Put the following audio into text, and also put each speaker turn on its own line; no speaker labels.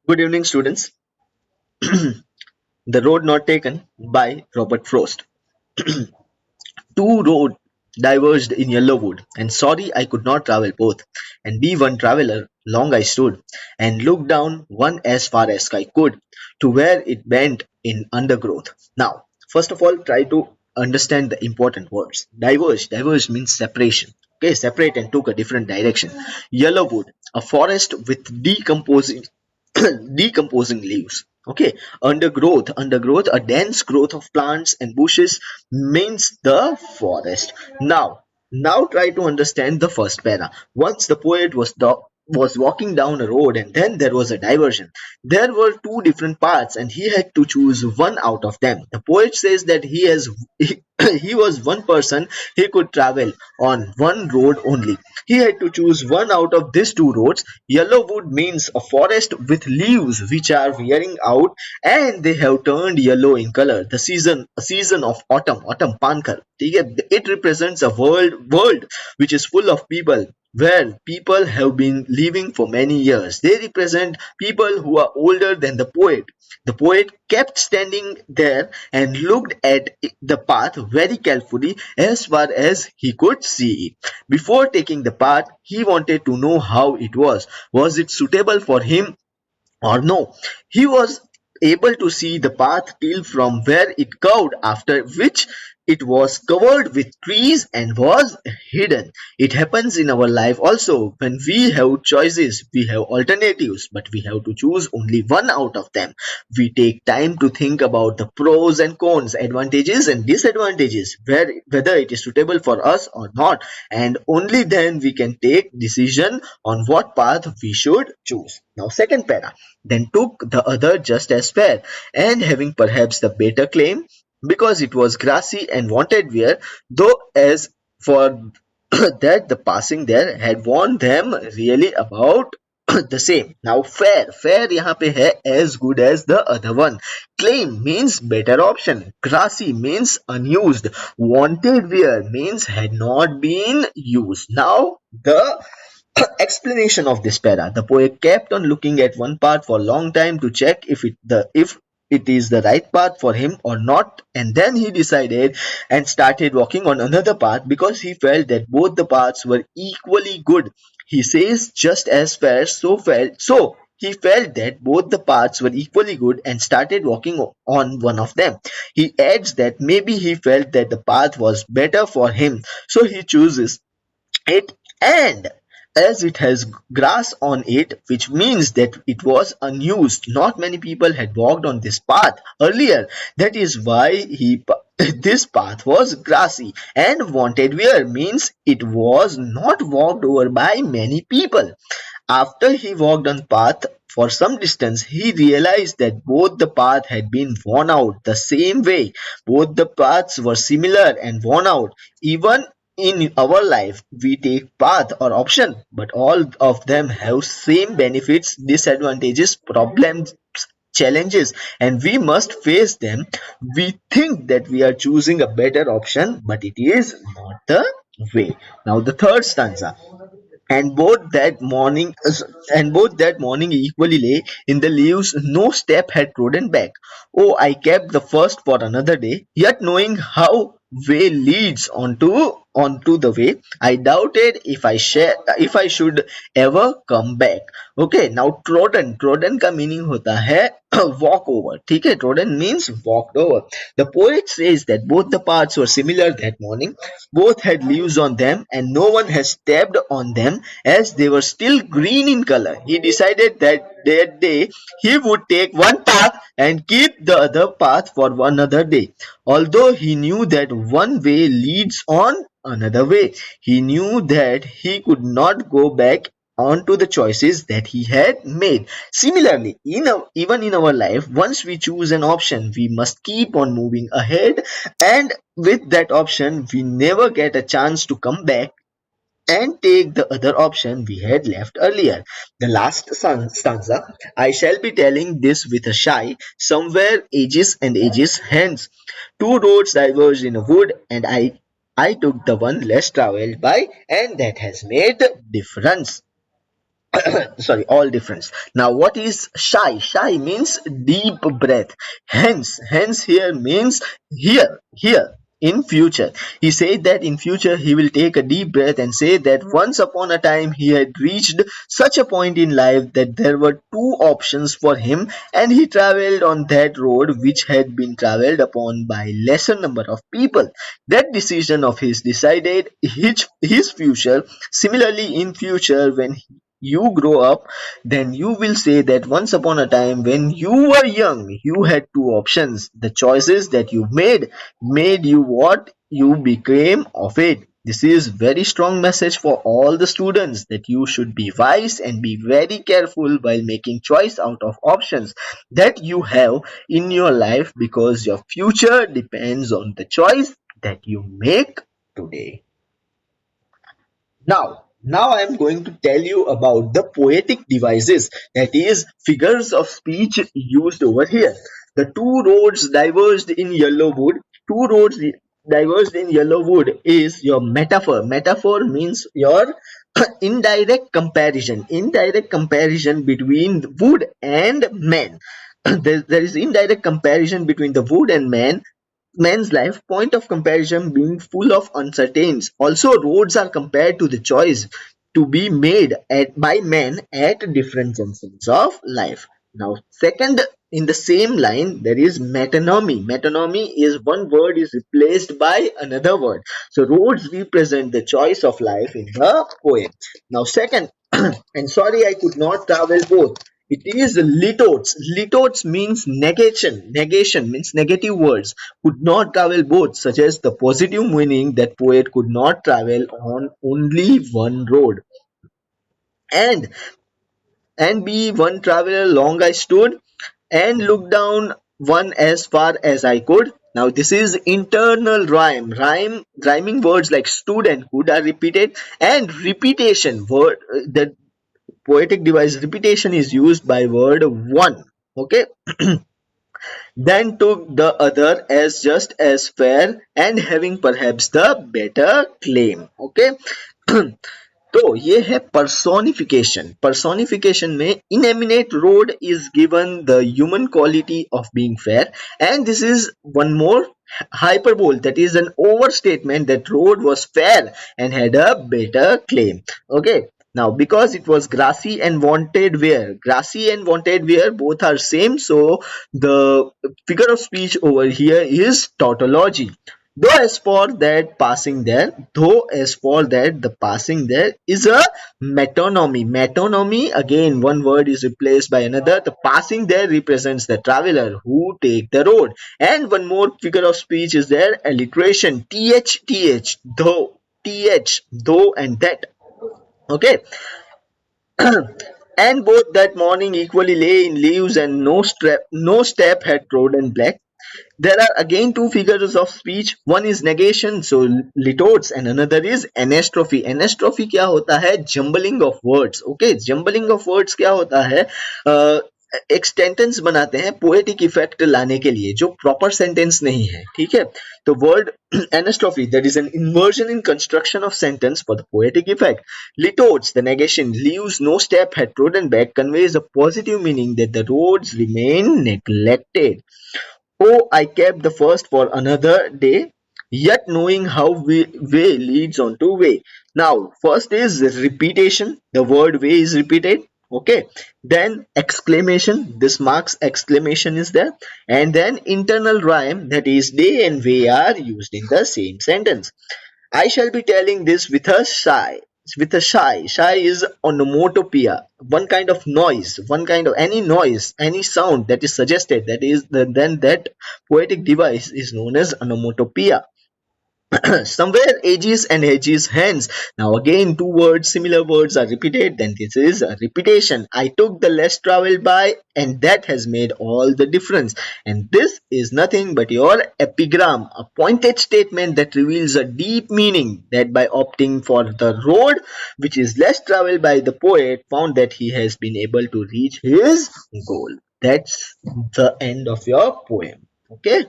Good evening, students. The Road Not Taken by Robert Frost. Two roads diverged in Yellowwood, and sorry I could not travel both. And be one traveler, long I stood, and looked down one as far as I could, to where it bent in undergrowth. Now, first of all, try to understand the important words. Diverged means separation. Okay, separate and took a different direction. Yellowwood, a forest with decomposing leaves. Okay, undergrowth, a dense growth of plants and bushes means the forest. Now try to understand the first para. Once the poet was walking down a road, and then there was a diversion. There were two different paths, and he had to choose one out of them. The poet says that he was one person. He could travel on one road only. He had to choose one out of these two roads. Yellowwood means a forest with leaves which are wearing out, and they have turned yellow in color. A season of autumn pankar. It represents a world which is full of people, where people have been living for many years. They represent people who are older than the poet. The poet kept standing there and looked at the path very carefully as far as he could see it. Before taking the path, he wanted to know how it was. Was it suitable for him or no? He was able to see the path till from where it curved, after which it was covered with trees and was hidden. It happens in our life also. When we have choices, we have alternatives, but we have to choose only one out of them. We take time to think about the pros and cons, advantages and disadvantages, whether it is suitable for us or not, and only then we can take decision on what path we should choose. Now, second para. Then took the other just as fair, and having perhaps the better claim, because it was grassy and wanted wear, though as for that the passing there had warned them really about the same. Now fair यहाँ पे है as good as the other one. Claim means better option. Grassy means unused. Wanted wear means had not been used. Now the explanation of this para. The poet kept on looking at one part for a long time to check if it is the right path for him or not, and then he decided and started walking on another path because he felt that both the paths were equally good. He says just as so he felt that both the paths were equally good and started walking on one of them. He adds that maybe he felt that the path was better for him, so he chooses it, and as it has grass on it, which means that it was unused. Not many people had walked on this path earlier. That is why this path was grassy, and wanted wear means it was not walked over by many people. After he walked on path for some distance, he realized that both the path had been worn out the same way. Both the paths were similar and worn out. Even in our life, we take path or option, but all of them have same benefits, disadvantages, problems, challenges, and we must face them. We think that we are choosing a better option, but it is not the way. Now the third stanza. And both that morning equally lay in the leaves, no step had trodden back. Oh, I kept the first for another day, yet knowing how way leads onto the way, I doubted if I should ever come back. Okay, now trodden का meaning होता है walk over. ठीक है, trodden means walked over. The poet says that both the paths were similar that morning. Both had leaves on them, and no one has stepped on them, as they were still green in color. He decided that day he would take one path and keep the other path for another day. Although he knew that one way leads on another way, he knew that he could not go back onto the choices that he had made. Similarly, even in our life, once we choose an option, we must keep on moving ahead, and with that option, we never get a chance to come back and take the other option we had left earlier. The last stanza, I shall be telling this with a shy, somewhere ages and ages hence. Two roads diverged in a wood, and I took the one less traveled by, and that has made difference. Sorry, all difference. Now what is shy? Shy means deep breath. Hence here means here in future. He said that in future he will take a deep breath and say that once upon a time he had reached such a point in life that there were two options for him, and he traveled on that road which had been traveled upon by lesser number of people. That decision of his decided his future. Similarly, in future, when you grow up, then you will say that once upon a time when you were young, you had two options. The choices that you made you what you became of it. This is very strong message for all the students, that you should be wise and be very careful while making choice out of options that you have in your life, because your future depends on the choice that you make today. Now I am going to tell you about the poetic devices, that is, figures of speech used over here. The two roads diverged in yellow wood. Two roads diverged in yellow wood is your metaphor. Metaphor means your indirect comparison. Indirect comparison between wood and man. There is indirect comparison between the wood and man, man's life, point of comparison being full of uncertainties. Also, roads are compared to the choice to be made by men at different junctions of life. Now, second, in the same line, there is metonymy. Metonymy is one word is replaced by another word. So, roads represent the choice of life in the poem. Now, second, and sorry I could not travel both. It is litotes. Litotes means negation. Negation means negative words. Could not travel both, such as the positive meaning that poet could not travel on only one road. And be one traveler long I stood, and looked down one as far as I could. Now this is internal rhyme. Rhyming words like stood and could are repeated, and repetition word, the poetic device repetition is used by word one. Okay, then took the other as just as fair and having perhaps the better claim. Okay. तो ये है personification. Personification में inanimate road is given the human quality of being fair, and this is one more hyperbole, that is an overstatement that road was fair and had a better claim. Okay, now because it was grassy and wanted wear, grassy and wanted wear both are same, so the figure of speech over here is tautology. Though as for that the passing there is a metonymy. Metonymy, again one word is replaced by another. The passing there represents the traveler who take the road. And one more figure of speech is there, alliteration. Th, though, though and that. Okay. And both that morning equally lay in leaves, and no step had trodden black. There are again two figures of speech. One is negation, so litotes, and another is anastrophe. Anastrophe क्या होता है? Jumbling of words. Okay, jumbling of words क्या होता है? एक sentence बनाते हैं poetic effect लाने के लिए, जो प्रॉपर सेंटेंस नहीं है. ठीक है, तो word anastrophe, that is an inversion in construction of sentence for the poetic effect. Litotes, the negation, leaves no step had trodden back, conveys a positive meaning that the roads remain neglected. Oh, I kept the first for another day, yet knowing how way leads on to way. Now, first is repetition. The word way is repeated. Okay. Then exclamation. This marks exclamation is there. And then internal rhyme, that is day and way are used in the same sentence. I shall be telling this with a sigh. With a shy. Shy is onomatopoeia. One kind of noise, one kind of any noise, any sound that is suggested. That is then that poetic device is known as onomatopoeia. Somewhere ages and edges hence. Now again two words, similar words are repeated, then this is a repetition. I took the less traveled by, and that has made all the difference. And this is nothing but your epigram, a pointed statement that reveals a deep meaning, that by opting for the road which is less traveled by, the poet found that he has been able to reach his goal. That's the end of your poem. Okay.